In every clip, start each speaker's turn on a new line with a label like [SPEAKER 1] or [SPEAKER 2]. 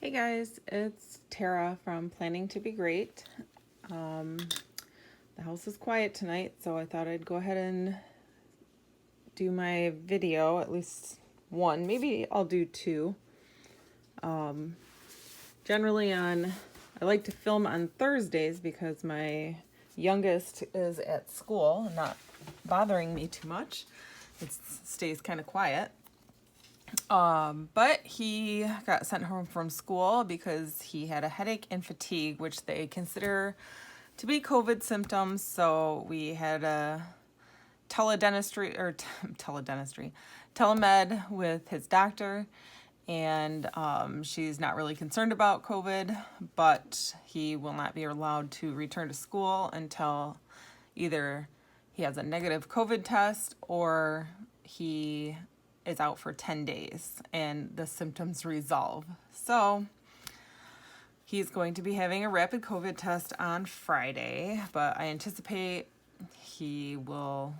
[SPEAKER 1] Hey guys, it's Tara from Planning to Be Great. The house is quiet tonight, so I thought I'd go ahead and do my video, at least one. Maybe I'll do two. Generally I like to film on Thursdays because my youngest is at school, not bothering me too much. It stays kind of quiet. But he got sent home from school because he had a headache and fatigue, which they consider to be COVID symptoms. So we had a telemed with his doctor, and she's not really concerned about COVID, but he will not be allowed to return to school until either he has a negative COVID test or he is out for 10 days and the symptoms resolve. So he's going to be having a rapid COVID test on Friday, but I anticipate he will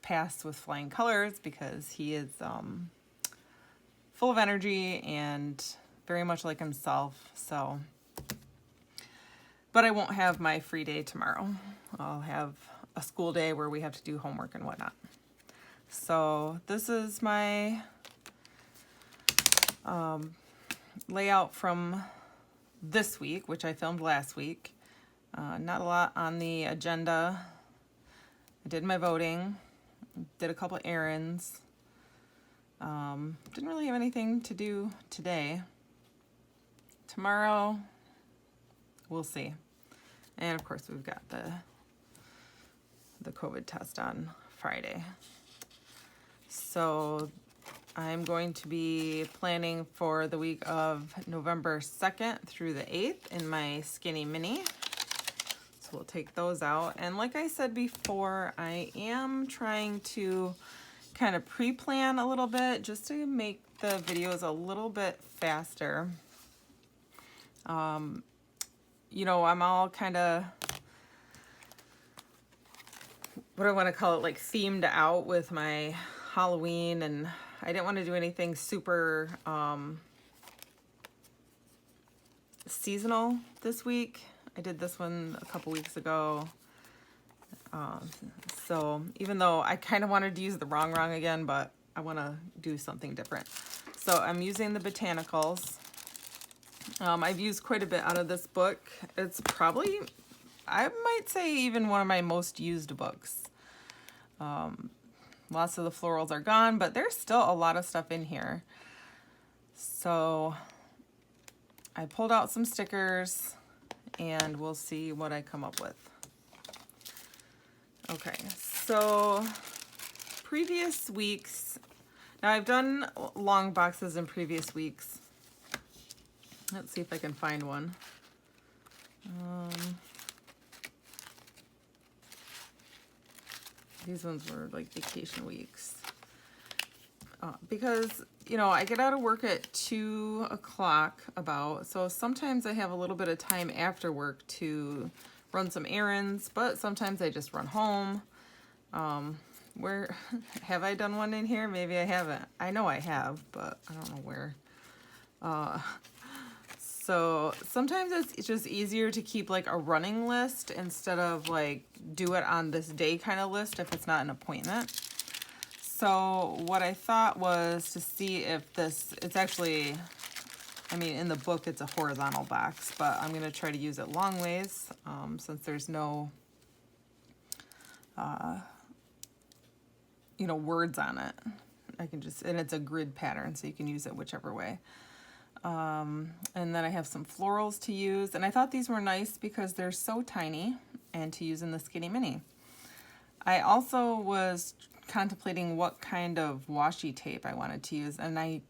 [SPEAKER 1] pass with flying colors because he is full of energy and very much like himself. So, but I won't have my free day tomorrow. I'll have a school day where we have to do homework and whatnot. So this is my layout from this week, which I filmed last week. Not a lot on the agenda. I did my voting, did a couple errands. Didn't really have anything to do today. Tomorrow, we'll see. And of course, we've got the COVID test on Friday. So I'm going to be planning for the week of November 2nd through the 8th in my Skinny Mini. So we'll take those out. And like I said before, I am trying to kind of pre-plan a little bit just to make the videos a little bit faster. You know, I'm all kind of, what do I want to call it, like themed out with my Halloween, and I didn't want to do anything super seasonal this week. I did this one a couple weeks ago. So even though I kind of wanted to use the wrong again, but I want to do something different. So I'm using the Botanicals. I've used quite a bit out of this book. It's probably, I might say, even one of my most used books. Lots of the florals are gone, but there's still a lot of stuff in here. So I pulled out some stickers and we'll see what I come up with. Okay, so previous weeks, now I've done long boxes in previous weeks. Let's see if I can find one. These ones were like vacation weeks. Because, you know, I get out of work at 2 o'clock about, so sometimes I have a little bit of time after work to run some errands, but sometimes I just run home. Where, have I done one in here? Maybe I haven't. I know I have, but I don't know where. So sometimes it's just easier to keep like a running list instead of like do it on this day kind of list if it's not an appointment. So what I thought was to see if this, it's actually, I mean, in the book it's a horizontal box, but I'm going to try to use it long ways since there's no, you know, words on it. I can just, and it's a grid pattern, so you can use it whichever way. And then I have some florals to use, and I thought these were nice because they're so tiny and to use in the Skinny Mini. I also was contemplating what kind of washi tape I wanted to use, and I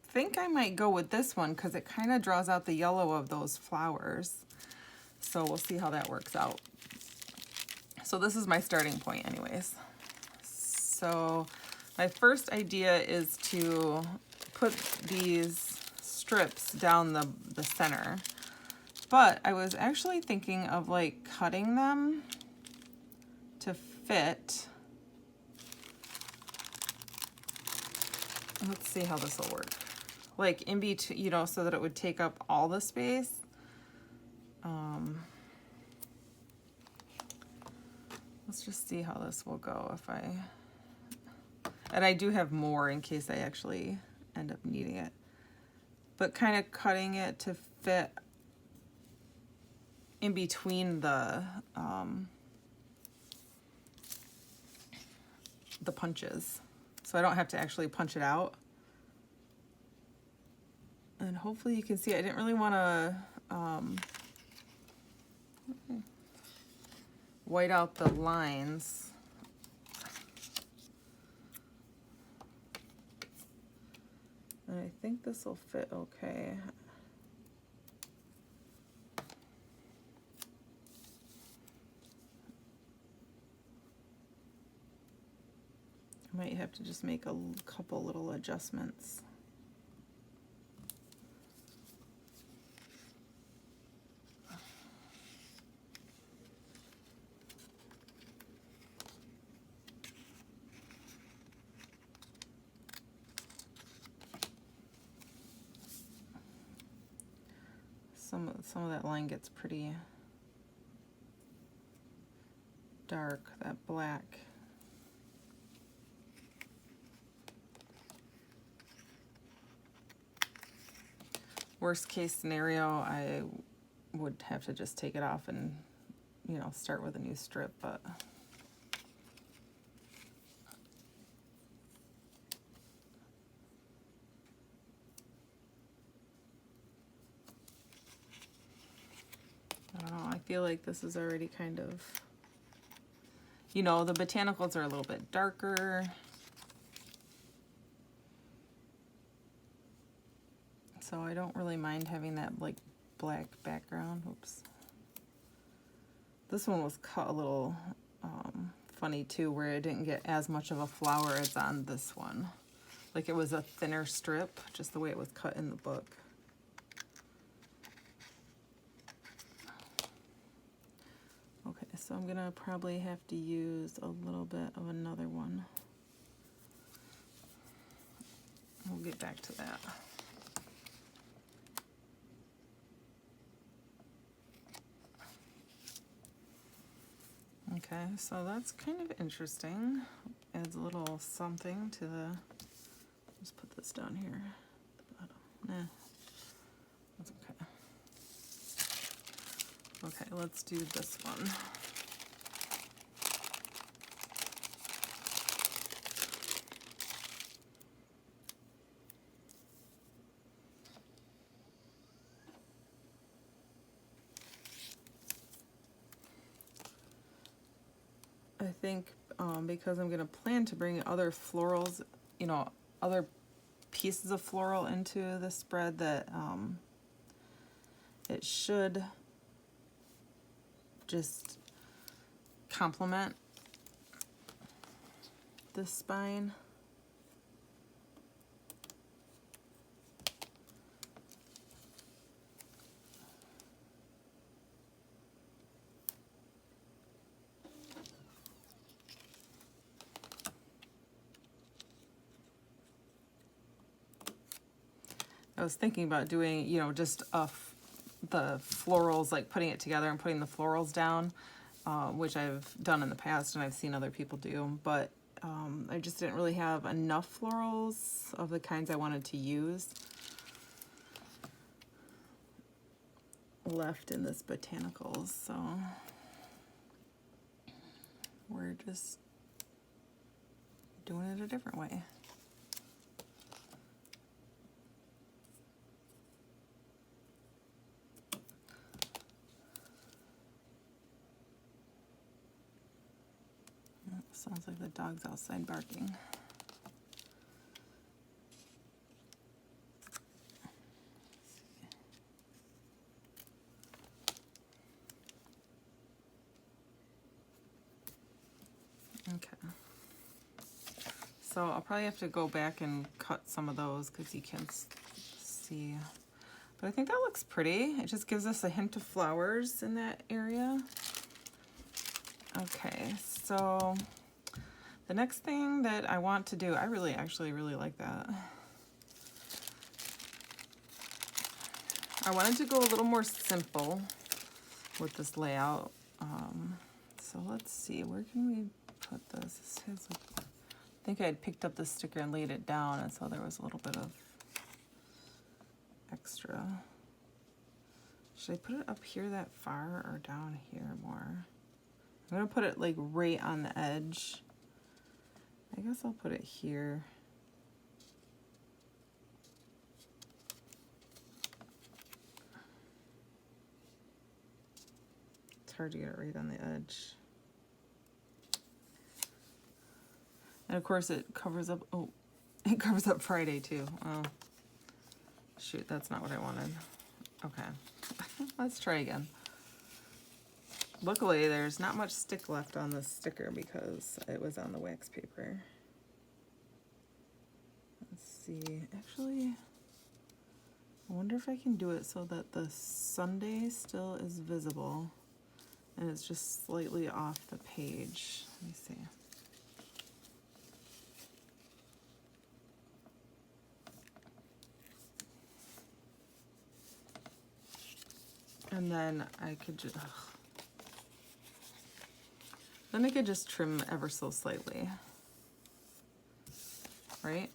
[SPEAKER 1] think I might go with this one because it kind of draws out the yellow of those flowers. So we'll see how that works out. So this is my starting point anyways. So my first idea is to put these strips down the center, but I was actually thinking of like cutting them to fit. Let's see how this will work. like in between, you know, so that it would take up all the space. Let's just see how this will go if and I do have more in case I actually end up needing it. But kind of cutting it to fit in between the punches. So I don't have to actually punch it out. And hopefully you can see, I didn't really want to white out the lines. And I think this will fit okay. I might have to just make a couple little adjustments. Some of that line gets pretty dark, that black. Worst case scenario, I would have to just take it off and, you know, start with a new strip, but I don't know, I feel like this is already kind of, you know, the Botanicals are a little bit darker. So I don't really mind having that like black background. Oops. This one was cut a little funny too, where it didn't get as much of a flower as on this one. Like it was a thinner strip, just the way it was cut in the book. Okay, so I'm gonna probably have to use a little bit of another one. We'll get back to that. Okay, so that's kind of interesting. Adds a little something to the, just put this down here at the bottom. Nah, that's okay. Okay, let's do this one. I think because I'm going to plan to bring other florals, you know, other pieces of floral into the spread, that it should just complement the spine. I was thinking about doing, you know, just the florals, like putting it together and putting the florals down, which I've done in the past and I've seen other people do, but I just didn't really have enough florals of the kinds I wanted to use left in this Botanicals, so we're just doing it a different way. Sounds like the dog's outside barking. Okay. So I'll probably have to go back and cut some of those because you can't see. But I think that looks pretty. It just gives us a hint of flowers in that area. Okay, so the next thing that I want to do, I actually really like that, I wanted to go a little more simple with this layout. So let's see, where can we put this? This has I think I had picked up the sticker and laid it down, and so there was a little bit of extra. Should I put it up here that far or down here more? I'm gonna put it like right on the edge. I guess I'll put it here. It's hard to get it right on the edge. And of course it covers up, oh, it covers up Friday too. Oh, shoot, that's not what I wanted. Okay, let's try again. Luckily, there's not much stick left on this sticker because it was on the wax paper. Let's see, actually, I wonder if I can do it so that the Sunday still is visible and it's just slightly off the page. Let me see. And then I could just, then I could just trim ever so slightly, right?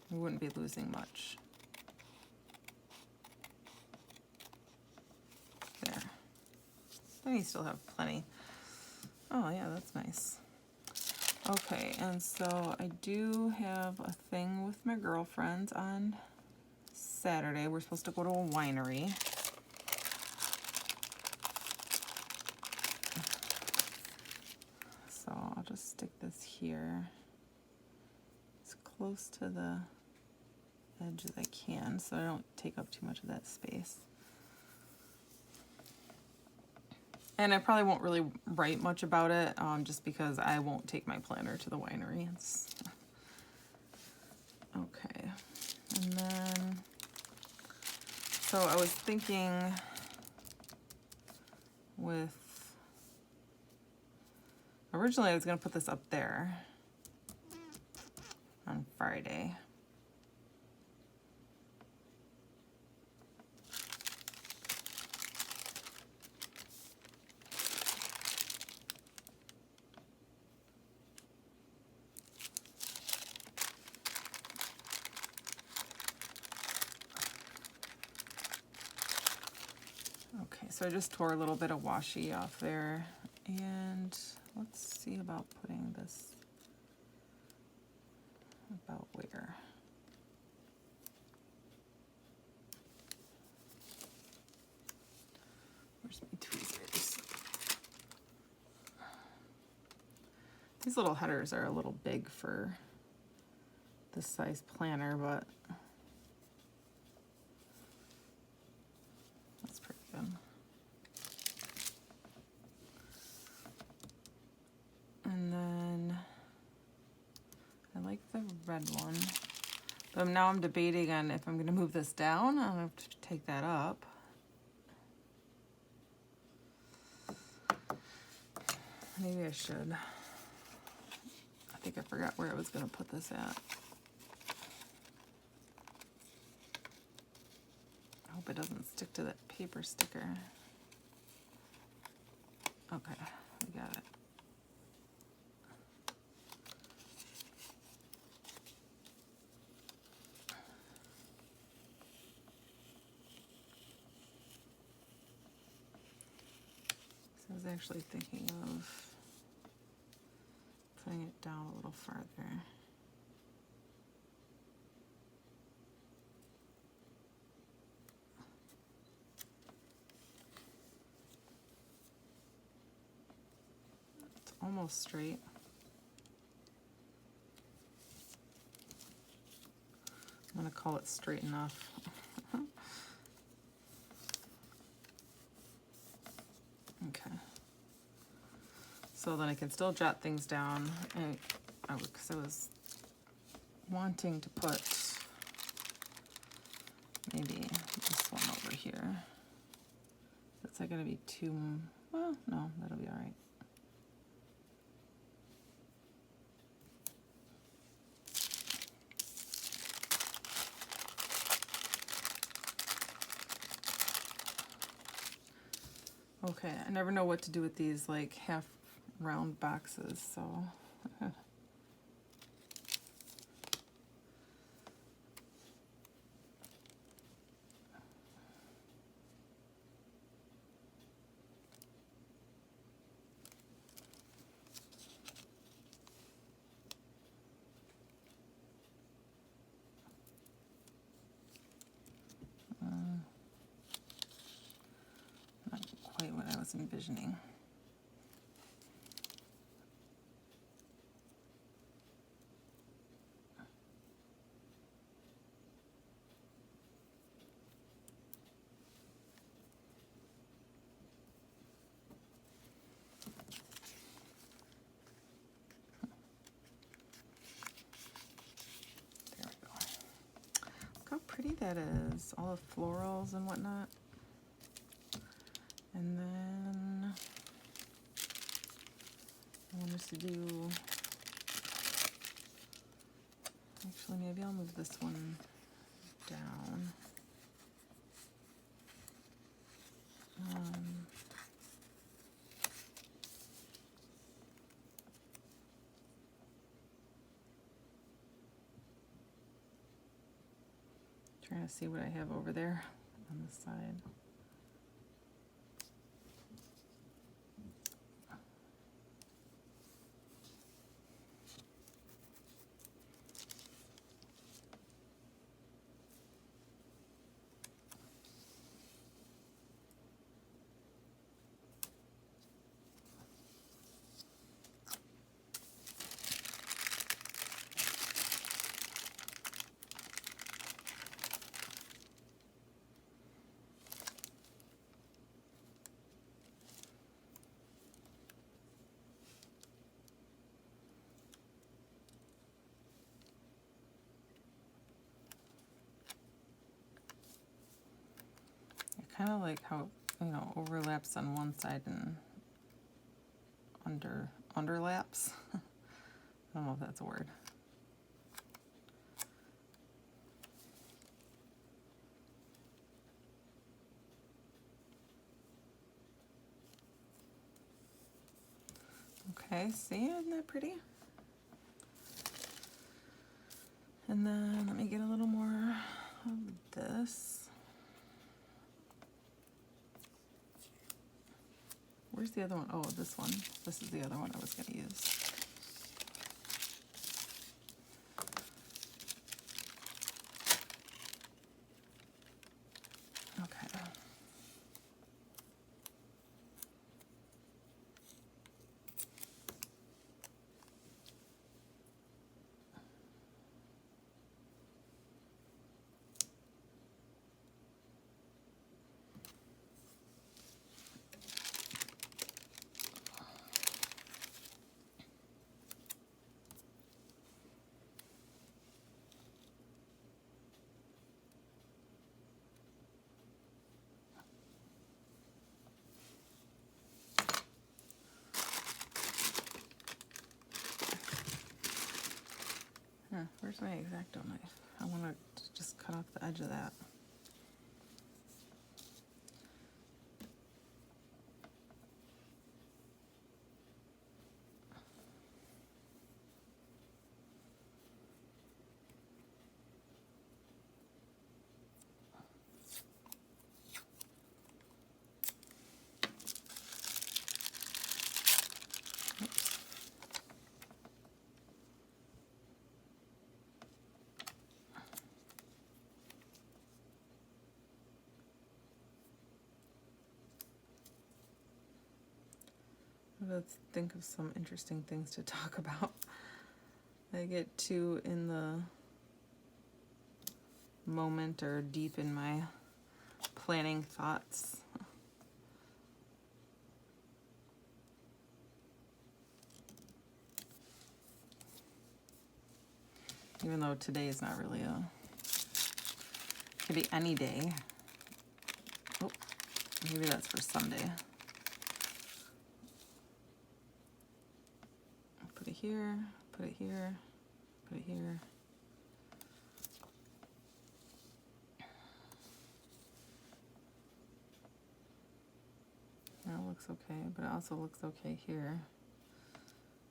[SPEAKER 1] We wouldn't be losing much. There. Then you still have plenty. Oh yeah, that's nice. Okay, and so I do have a thing with my girlfriends on Saturday. We're supposed to go to a winery. So I'll just stick this here as close to the edge as I can so I don't take up too much of that space. And I probably won't really write much about it, just because I won't take my planner to the winery. Okay, and then, so I was thinking with, originally I was gonna put this up there on Friday. Okay, so I just tore a little bit of washi off there, and let's see about putting this about where. Where's my tweezers? These little headers are a little big for this size planner, but that's pretty good. And then I like the red one, but now I'm debating on if I'm going to move this down. I'll have to take that up. Maybe I should. I think I forgot where I was going to put this at. I hope it doesn't stick to that paper sticker. Okay, we got it. So I was actually thinking of putting it down a little farther. It's almost straight. I'm gonna call it straight enough. Okay. So then I can still jot things down, and because I was wanting to put maybe this one over here. Is that gonna be too, well, no, that'll be all right. Okay, I never know what to do with these like half round boxes, so not quite what I was envisioning. There we go. Look how pretty that is, all the florals and whatnot. And then I want us to do, actually maybe I'll move this one down. Trying to see what I have over there on the side. Kind of like how, you know, overlaps on one side and underlaps. I don't know if that's a word. Okay, see, isn't that pretty? And then let me get a little more of this. Where's the other one? Oh, this one. This is the other one I was going to use. Okay. Where's my X-Acto knife? I want to just cut off the edge of that. Let's think of some interesting things to talk about. I get too in the moment or deep in my planning thoughts. Even though today is not really a, it could be any day. Oh, maybe that's for Sunday. Put it here, put it here, put it here. Now looks okay, but it also looks okay here.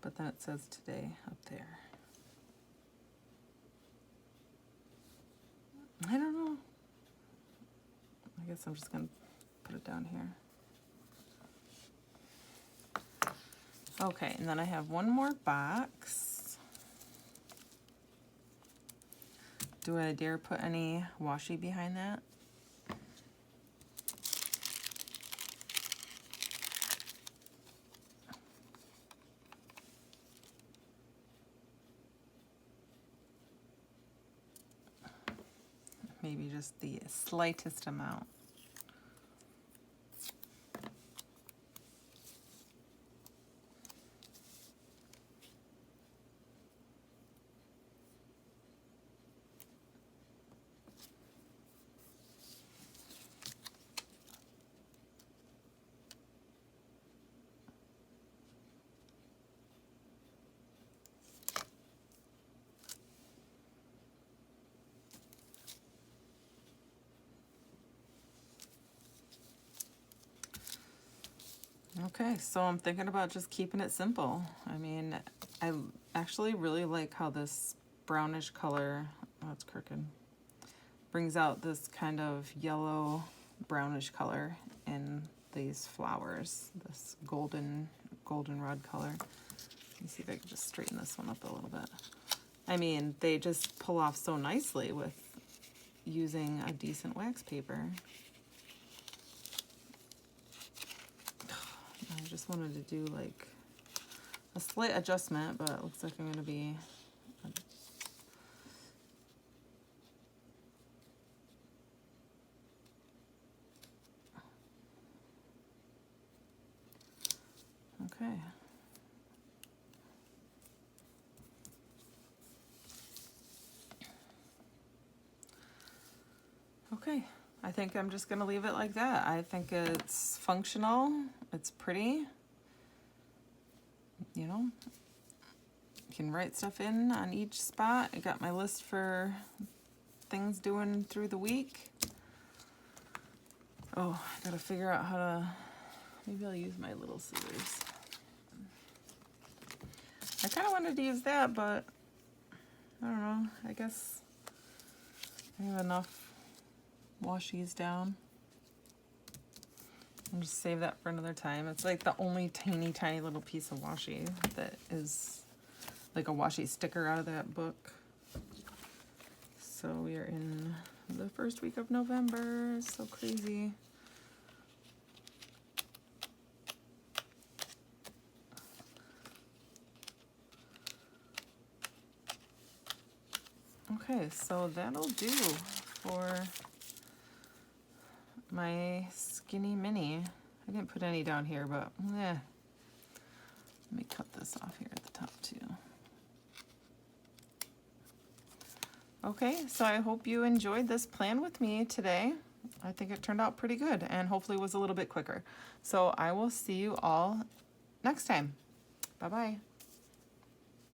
[SPEAKER 1] But then it says today up there. I don't know. I guess I'm just gonna put it down here. Okay, and then I have one more box. Do I dare put any washi behind that? Maybe just the slightest amount. Okay, so I'm thinking about just keeping it simple. I mean, I actually really like how this brownish color, oh, it's crooked, brings out this kind of yellow brownish color in these flowers, this goldenrod color. Let me see if I can just straighten this one up a little bit. I mean, they just pull off so nicely with using a decent wax paper. I just wanted to do like a slight adjustment, but it looks like I'm going to be okay. Okay, I think I'm just going to leave it like that. I think it's functional, it's pretty. You know, you can write stuff in on each spot. I got my list for things doing through the week. Oh, I gotta figure out how to, maybe I'll use my little scissors. I kind of wanted to use that, but I don't know. I guess I have enough washies down. I'll just save that for another time. It's like the only tiny little piece of washi that is like a washi sticker out of that book. So we are in the first week of November. It's so crazy. Okay, so that'll do for my skinny mini. I didn't put any down here, but let me cut this off here at the top too. Okay, so I hope you enjoyed this plan with me today. I think it turned out pretty good and hopefully was a little bit quicker. So I will see you all next time. Bye-bye.